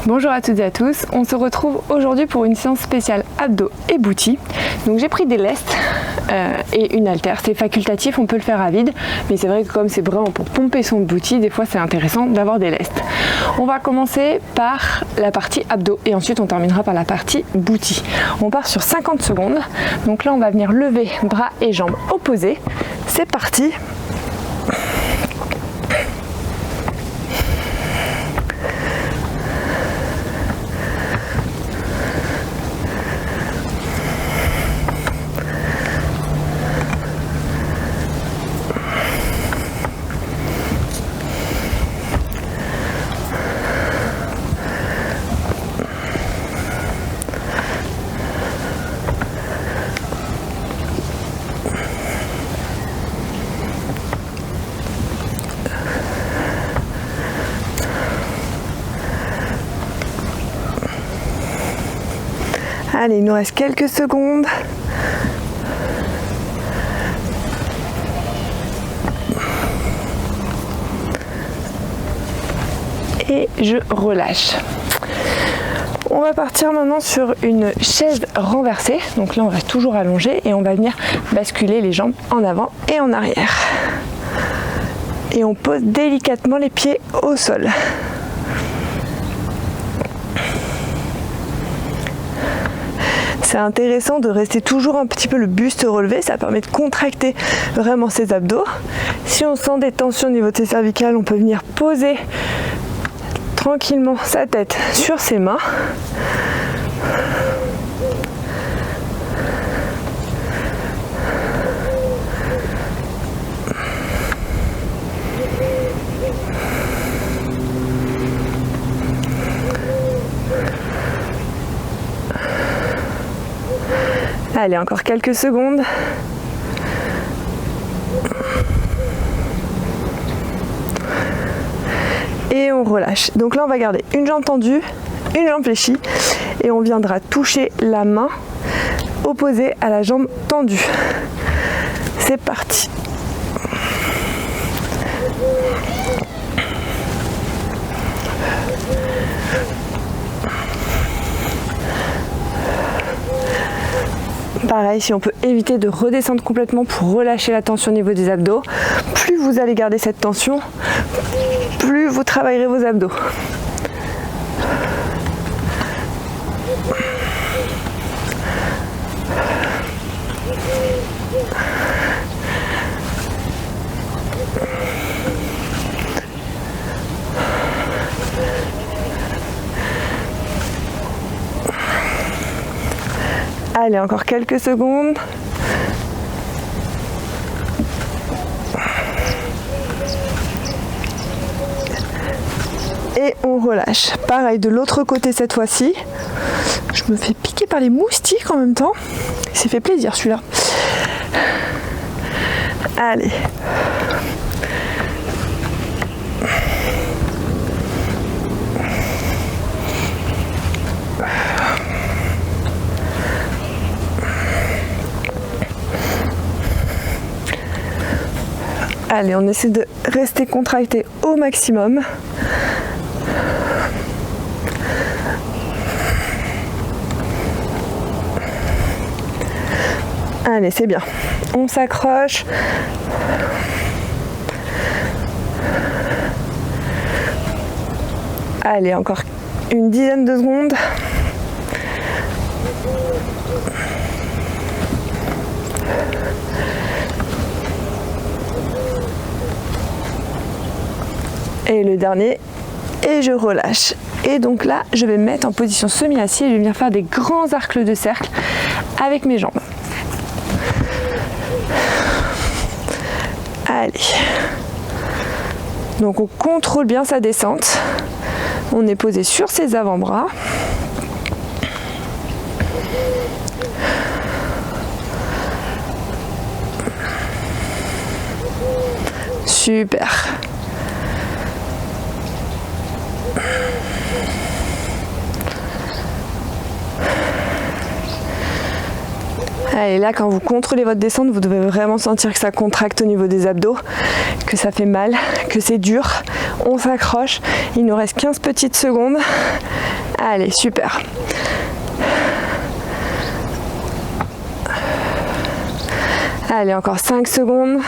Bonjour à toutes et à tous, on se retrouve aujourd'hui pour une séance spéciale abdos et booty. Donc j'ai pris des lestes et une haltère, c'est facultatif, on peut le faire à vide, mais c'est vrai que comme c'est vraiment pour pomper son booty, des fois c'est intéressant d'avoir des lestes. On va commencer par la partie abdos et ensuite on terminera par la partie booty. On part sur 50 secondes, donc là on va venir lever bras et jambes opposés. C'est parti. Allez, il nous reste quelques secondes. Et je relâche. On va partir maintenant sur une chaise renversée. Donc là, on reste toujours allongé et on va venir basculer les jambes en avant et en arrière. Et on pose délicatement les pieds au sol. C'est intéressant de rester toujours un petit peu le buste relevé, ça permet de contracter vraiment ses abdos. Si on sent des tensions au niveau de ses cervicales, on peut venir poser tranquillement sa tête sur ses mains. Allez, encore quelques secondes. Et on relâche. Donc là, on va garder une jambe tendue, une jambe fléchie. Et on viendra toucher la main opposée à la jambe tendue. C'est parti. Pareil, si on peut éviter de redescendre complètement pour relâcher la tension au niveau des abdos, plus vous allez garder cette tension, plus vous travaillerez vos abdos. Allez, encore quelques secondes. Et on relâche. Pareil, de l'autre côté cette fois-ci. Je me fais piquer par les moustiques en même temps. Il s'est fait plaisir celui-là. Allez. Allez, on essaie de rester contracté au maximum. Allez, c'est bien. On s'accroche. Allez, encore une dizaine de secondes. Et le dernier, et je relâche. Et donc là, je vais me mettre en position semi-assis et je vais venir faire des grands arcs de cercle avec mes jambes. Allez. Donc on contrôle bien sa descente. On est posé sur ses avant-bras. Super. Allez, là, quand vous contrôlez votre descente, vous devez vraiment sentir que ça contracte au niveau des abdos, que ça fait mal, que c'est dur. On s'accroche. Il nous reste 15 petites secondes. Allez, super. Allez, encore 5 secondes.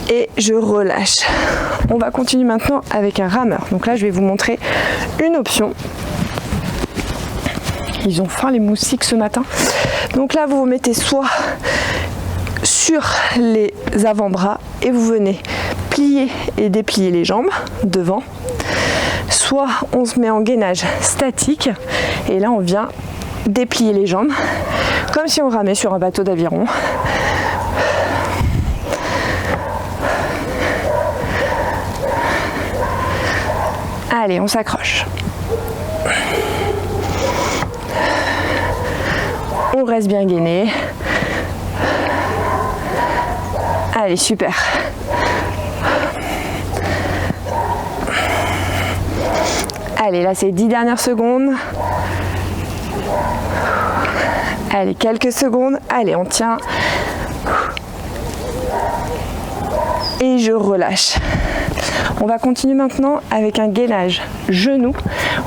Et je relâche. On va continuer maintenant avec un rameur. Donc là, je vais vous montrer une option. Ils ont faim les moustiques ce matin. Donc là, vous vous mettez soit sur les avant-bras et vous venez plier et déplier les jambes devant. Soit on se met en gainage statique et là, on vient déplier les jambes comme si on ramait sur un bateau d'aviron. Allez, on s'accroche. On reste bien gainé. Allez, super. Allez, là c'est 10 dernières secondes. Allez, quelques secondes. Allez, on tient. Et je relâche. On va continuer maintenant avec un gainage genou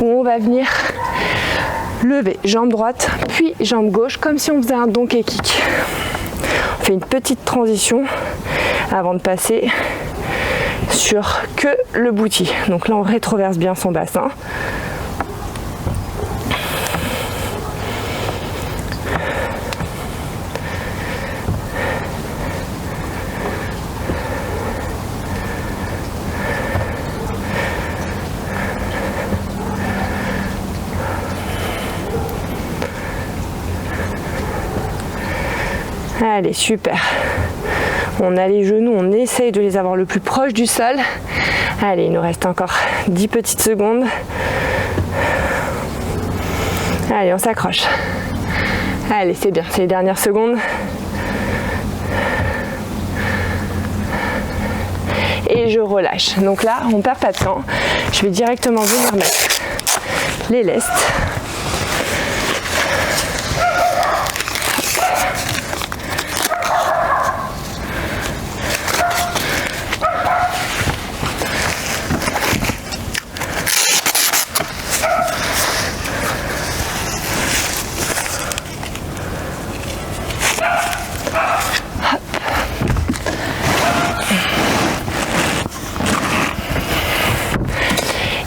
où on va venir lever jambe droite puis jambe gauche comme si on faisait un donkey kick. On fait une petite transition avant de passer sur que le booty. Donc là on rétroverse bien son bassin. Allez, super. On a les genoux, on essaye de les avoir le plus proche du sol. Allez, il nous reste encore 10 petites secondes. Allez, on s'accroche. Allez, c'est bien, c'est les dernières secondes. Et je relâche. Donc là, on perd pas de temps. Je vais directement venir mettre les lestes.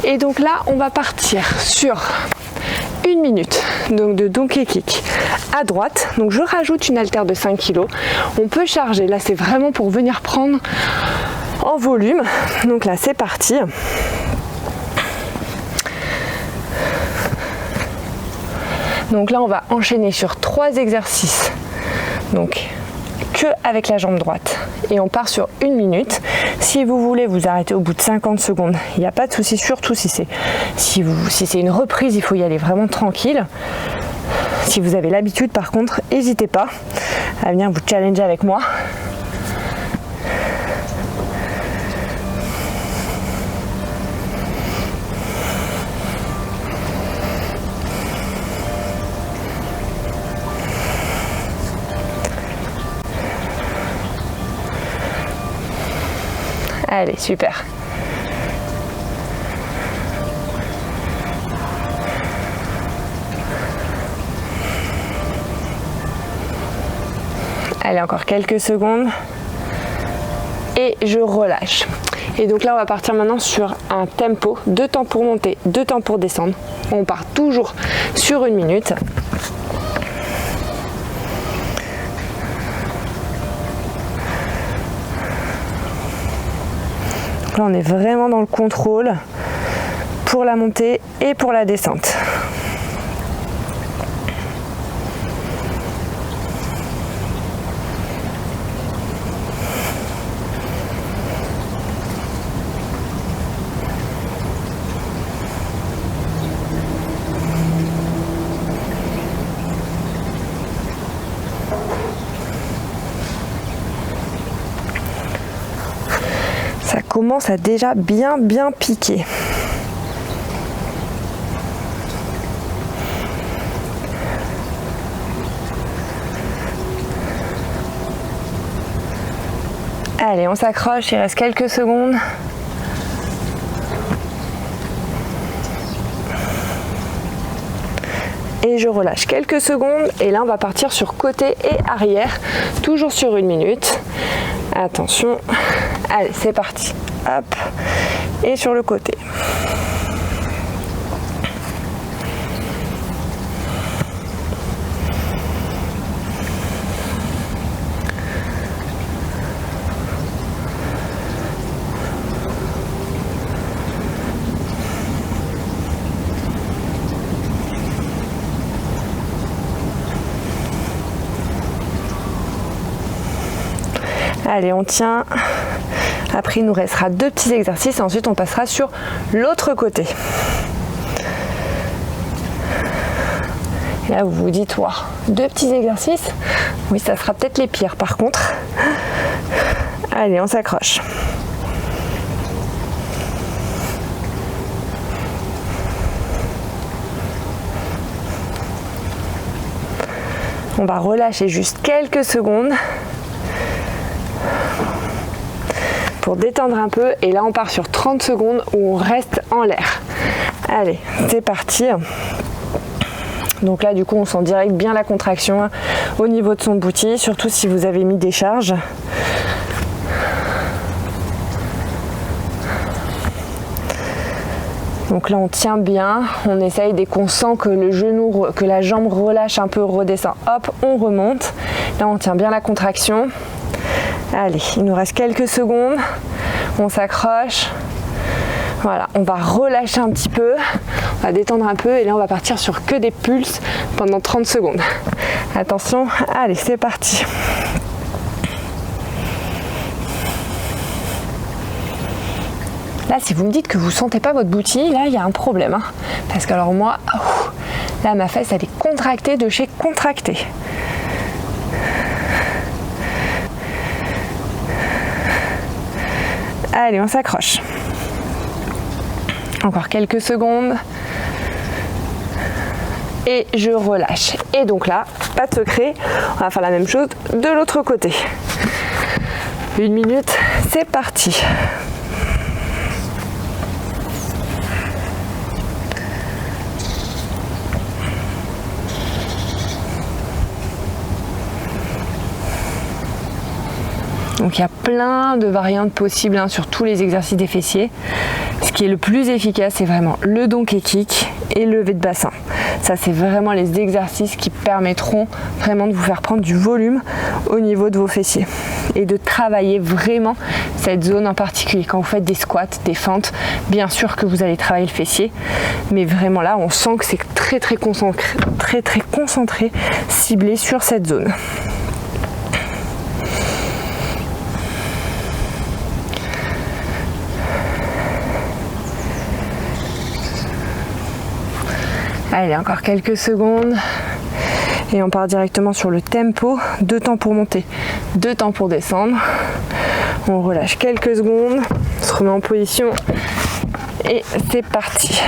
Et donc là, on va partir sur 1 minute donc de donkey kick à droite. Donc je rajoute une haltère de 5 kg. On peut charger. Là, c'est vraiment pour venir prendre en volume. Donc là, c'est parti. Donc là, on va enchaîner sur 3 exercices. Donc que avec la jambe droite. Et on part sur 1 minute. Si vous voulez vous arrêter au bout de 50 secondes, il n'y a pas de souci, surtout si c'est une reprise, il faut y aller vraiment tranquille. Si vous avez l'habitude, par contre, n'hésitez pas à venir vous challenger avec moi. Allez, super. Allez, encore quelques secondes. Et je relâche. Et donc là, on va partir maintenant sur un tempo. 2 temps pour monter, 2 temps pour descendre. On part toujours sur 1 minute. Là, on est vraiment dans le contrôle pour la montée et pour la descente. Ça commence à déjà bien piquer. Allez, on s'accroche, il reste quelques secondes. Et je relâche quelques secondes et là on va partir sur côté et arrière, toujours sur 1 minute. Attention, allez c'est parti, hop, et sur le côté. Allez, on tient. Après, il nous restera 2 petits exercices. Et ensuite, on passera sur l'autre côté. Et là, vous vous dites, waouh, 2 petits exercices. Oui, ça sera peut-être les pires par contre. Allez, on s'accroche. On va relâcher juste quelques secondes pour détendre un peu et là on part sur 30 secondes où on reste en l'air. Allez, c'est parti. Donc là du coup on sent direct bien la contraction au niveau de son bouti, surtout si vous avez mis des charges. Donc là on tient bien, on essaye dès qu'on sent que le genou, que la jambe relâche un peu, redescend, hop, on remonte. Là on tient bien la contraction. Allez, il nous reste quelques secondes, on s'accroche, voilà, on va relâcher un petit peu, on va détendre un peu et là on va partir sur que des pulses pendant 30 secondes. Attention, allez, c'est parti. Là, si vous me dites que vous ne sentez pas votre bouti, là il y a un problème, hein, parce que alors moi, là ma fesse elle est contractée de chez contractée. Allez, on s'accroche. Encore quelques secondes. Et je relâche. Et donc là, pas de secret, on va faire la même chose de l'autre côté. 1 minute, c'est parti. Donc il y a plein de variantes possibles hein, sur tous les exercices des fessiers. Ce qui est le plus efficace, c'est vraiment le donkey kick et le lever de bassin. Ça, c'est vraiment les exercices qui permettront vraiment de vous faire prendre du volume au niveau de vos fessiers et de travailler vraiment cette zone en particulier. Quand vous faites des squats, des fentes, bien sûr que vous allez travailler le fessier, mais vraiment là, on sent que c'est très concentré, ciblé sur cette zone. Allez, encore quelques secondes et on part directement sur le tempo. 2 temps pour monter, 2 temps pour descendre. On relâche quelques secondes, on se remet en position et c'est parti.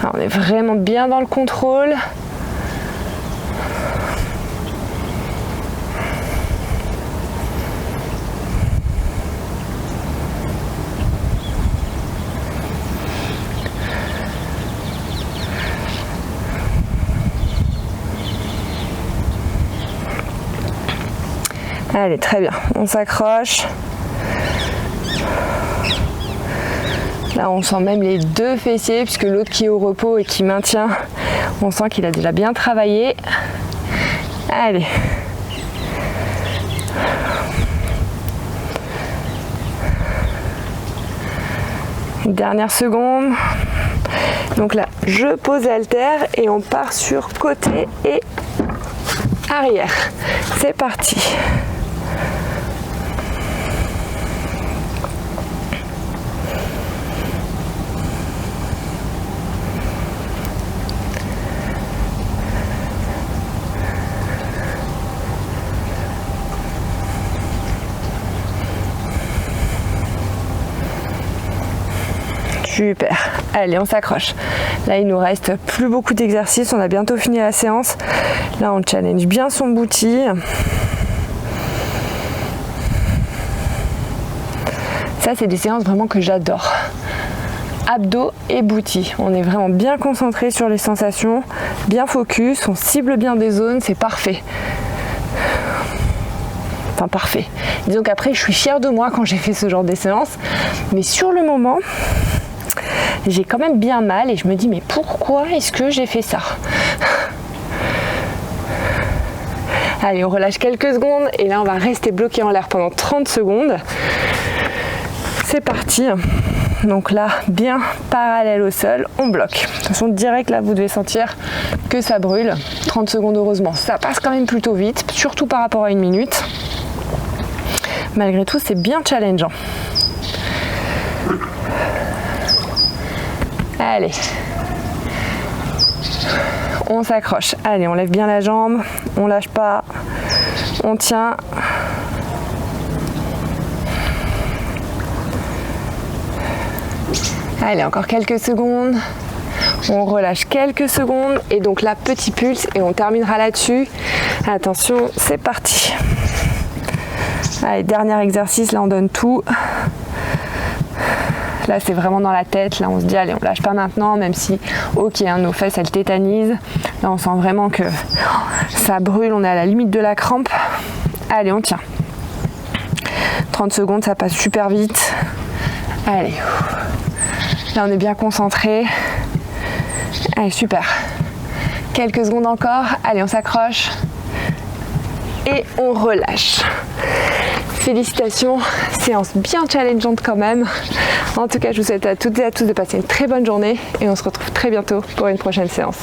Alors, on est vraiment bien dans le contrôle. Allez, très bien, on s'accroche. Là, on sent même les 2 fessiers, puisque l'autre qui est au repos et qui maintient, on sent qu'il a déjà bien travaillé. Allez. Dernière seconde. Donc là, je pose haltère et on part sur côté et arrière. C'est parti. Super. Allez, on s'accroche. Là, il nous reste plus beaucoup d'exercices. On a bientôt fini la séance. Là, on challenge bien son booty. Ça, c'est des séances vraiment que j'adore. Abdos et booty. On est vraiment bien concentré sur les sensations, bien focus, on cible bien des zones, c'est parfait. Enfin, parfait. Disons qu'après, je suis fière de moi quand j'ai fait ce genre de séance, mais sur le moment, j'ai quand même bien mal et je me dis, mais pourquoi est-ce que j'ai fait ça ? Allez, on relâche quelques secondes et là, on va rester bloqué en l'air pendant 30 secondes. C'est parti. Donc là, bien parallèle au sol, on bloque. De toute façon, direct là, vous devez sentir que ça brûle. 30 secondes, heureusement, ça passe quand même plutôt vite, surtout par rapport à 1 minute. Malgré tout, c'est bien challengeant. Allez. On s'accroche. Allez, on lève bien la jambe, on lâche pas, on tient. Allez, encore quelques secondes. On relâche quelques secondes et donc là, petit pulse et on terminera là-dessus. Attention, c'est parti. Allez, dernier exercice, là on donne tout. Là, c'est vraiment dans la tête. Là, on se dit, allez, on lâche pas maintenant, même si, ok, hein, nos fesses, elles tétanisent. Là, on sent vraiment que ça brûle, on est à la limite de la crampe. Allez, on tient. 30 secondes, ça passe super vite. Allez. Là, on est bien concentré. Allez, super. Quelques secondes encore. Allez, on s'accroche. Et on relâche. Félicitations, séance bien challengeante quand même. En tout cas, je vous souhaite à toutes et à tous de passer une très bonne journée et on se retrouve très bientôt pour une prochaine séance.